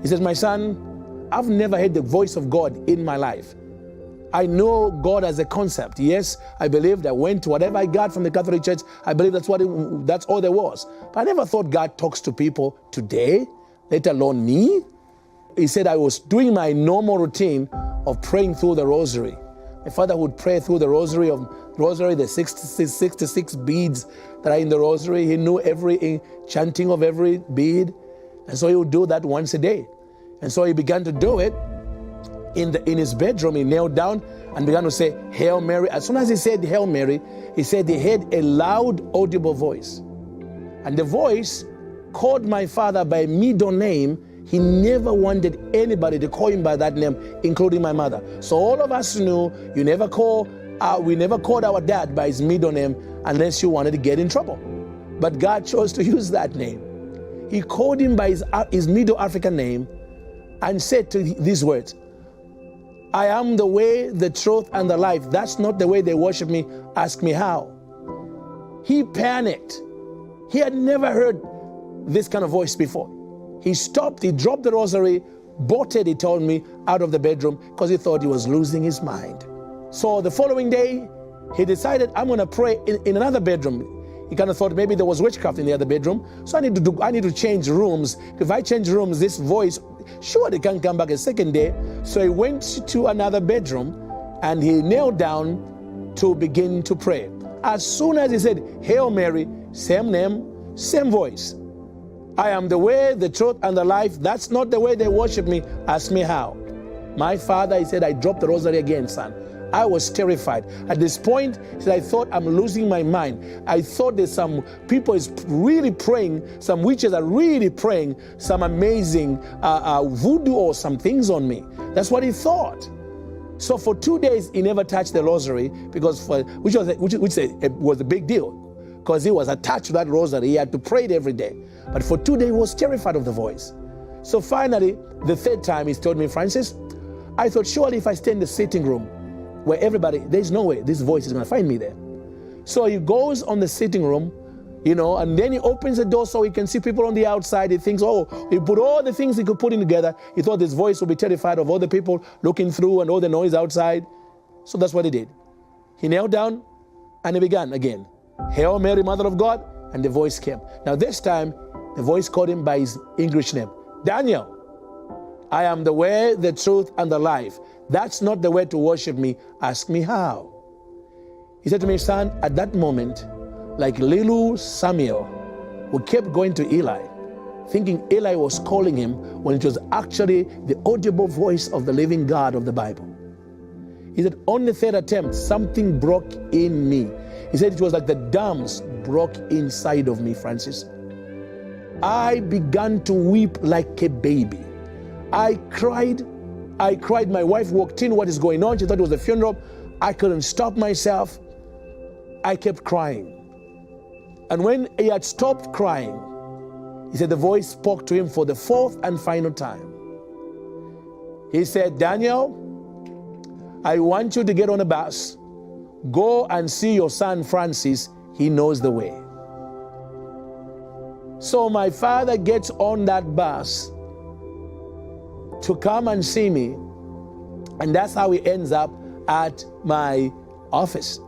He said, my son, I've never heard the voice of God in my life. I know God as a concept. Yes, I believed. I went to whatever I got from the Catholic Church. I believe that's all there was. But I never thought God talks to people today, let alone me. He said I was doing my normal routine of praying through the Rosary. My father would pray through the Rosary, the 66 beads that are in the Rosary. He knew every chanting of every bead. And so he would do that once a day. And so he began to do it. In his bedroom, he knelt down and began to say, Hail Mary. As soon as he said Hail Mary, he said he heard a loud, audible voice. And the voice called my father by middle name. He never wanted anybody to call him by that name, including my mother. So all of us knew we never called our dad by his middle name unless you wanted to get in trouble. But God chose to use that name. He called him by his Middle African name and said to these words, I am the way, the truth, and the life. That's not the way they worship me. Ask me how. He panicked. He had never heard this kind of voice before. He stopped, he dropped the Rosary, bolted, he told me, out of the bedroom because he thought he was losing his mind. So the following day, he decided, I'm going to pray in another bedroom. He kind of thought maybe there was witchcraft in the other bedroom. So I need to change rooms. If I change rooms, this voice, sure, they can't come back a second day. So he went to another bedroom and he knelt down to begin to pray. As soon as he said, Hail Mary, same name, same voice. I am the way, the truth, and the life. That's not the way they worship me. Ask me how. My father, he said, I dropped the Rosary again, son. I was terrified. At this point, he said, I thought I'm losing my mind. I thought there's some people is really praying, some witches are really praying some amazing voodoo or some things on me. That's what he thought. So for 2 days, he never touched the Rosary because which was a big deal because he was attached to that Rosary. He had to pray it every day. But for 2 days, he was terrified of the voice. So finally, the third time, he told me, Francis, I thought surely if I stay in the sitting room, where everybody, there's no way this voice is going to find me there. So he goes on the sitting room, and then he opens the door so he can see people on the outside. He thinks, he put all the things he could put in together. He thought this voice would be terrified of all the people looking through and all the noise outside. So that's what he did. He knelt down and he began again. Hail Mary, Mother of God, and the voice came. Now this time, the voice called him by his English name, Daniel. I am the way, the truth, and the life. That's not the way to worship me. Ask me how. He said to me, son, at that moment, like little Samuel, who kept going to Eli, thinking Eli was calling him when it was actually the audible voice of the living God of the Bible. He said, on the third attempt, something broke in me. He said it was like the dams broke inside of me, Francis. I began to weep like a baby. I cried. My wife walked in, what is going on? She thought it was a funeral. I couldn't stop myself. I kept crying. And when he had stopped crying, he said the voice spoke to him for the fourth and final time. He said, Daniel, I want you to get on a bus. Go and see your son Francis. He knows the way. So my father gets on that bus to come and see me, and that's how he ends up at my office.